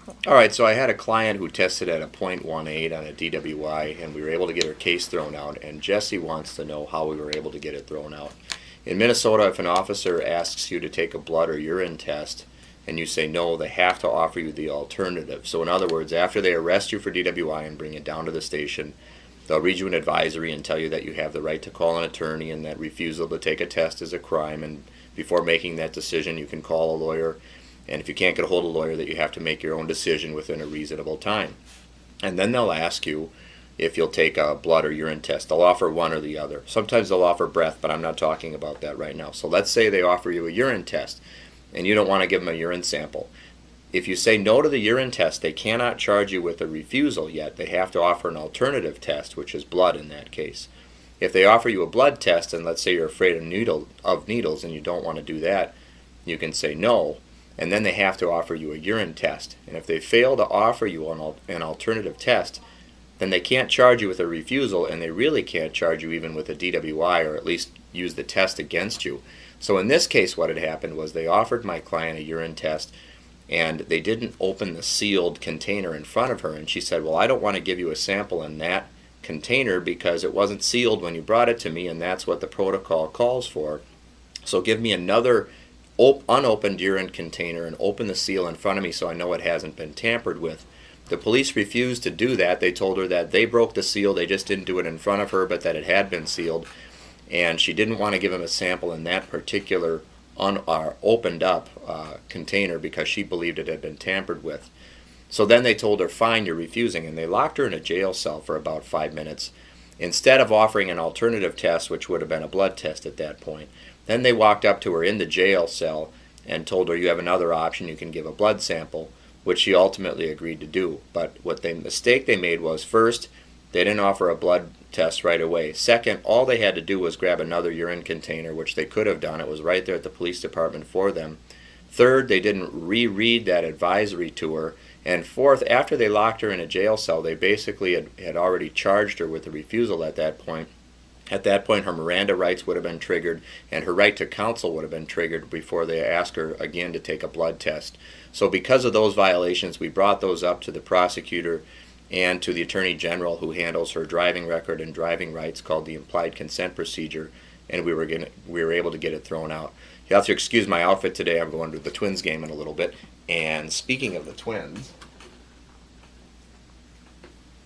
All right, so I had a client who tested at a .18 on a DWI, and we were able to get her case thrown out, and Jesse wants to know how we were able to get it thrown out. In Minnesota, if an officer asks you to take a blood or urine test, and you say no, they have to offer you the alternative. So in other words, after they arrest you for DWI and bring you down to the station, they'll read you an advisory and tell you that you have the right to call an attorney and that refusal to take a test is a crime, and before making that decision you can call a lawyer, and if you can't get a hold of a lawyer, that you have to make your own decision within a reasonable time. And then they'll ask you if you'll take a blood or urine test. They'll offer one or the other. Sometimes they'll offer breath, but I'm not talking about that right now. So let's say they offer you a urine test and you don't want to give them a urine sample. If you say no to the urine test, they cannot charge you with a refusal yet. They have to offer an alternative test, which is blood in that case. If they offer you a blood test, and let's say you're afraid of needles and you don't want to do that, you can say no, and then they have to offer you a urine test. And if they fail to offer you an alternative test, then they can't charge you with a refusal, and they really can't charge you even with a DWI, or at least use the test against you. So in this case, what had happened was they offered my client a urine test, and they didn't open the sealed container in front of her, and she said, well, I don't want to give you a sample in that container because it wasn't sealed when you brought it to me, and that's what the protocol calls for. So give me another unopened urine container and open the seal in front of me so I know it hasn't been tampered with. The police refused to do that. They told her that they broke the seal, they just didn't do it in front of her, but that it had been sealed, and she didn't want to give him a sample in that particular opened up container because she believed it had been tampered with. So then they told her, fine, you're refusing, and they locked her in a jail cell for about 5 minutes instead of offering an alternative test, which would have been a blood test at that point. Then they walked up to her in the jail cell and told her, you have another option, you can give a blood sample, which she ultimately agreed to do. But mistake they made was, first, they didn't offer a blood test right away. Second, all they had to do was grab another urine container, which they could have done. It was right there at the police department for them. Third, they didn't reread that advisory to her. And fourth, after they locked her in a jail cell, they basically had already charged her with a refusal at that point. At that point, her Miranda rights would have been triggered, and her right to counsel would have been triggered before they asked her again to take a blood test. So because of those violations, we brought those up to the prosecutor and to the Attorney General, who handles her driving record and driving rights, called the implied consent procedure, and we were able to get it thrown out. You have to excuse my outfit today. I'm going to the Twins game in a little bit. And speaking of the Twins,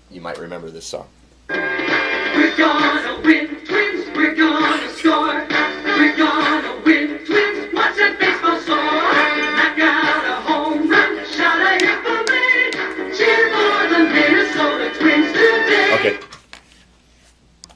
you might remember this song. We're gonna win, Twins, we're gonna score. We're gonna win, Twins, watch that baseball soar. Knock out a home run, shout a hit for me. Cheer for the Minnesota Twins today. Okay,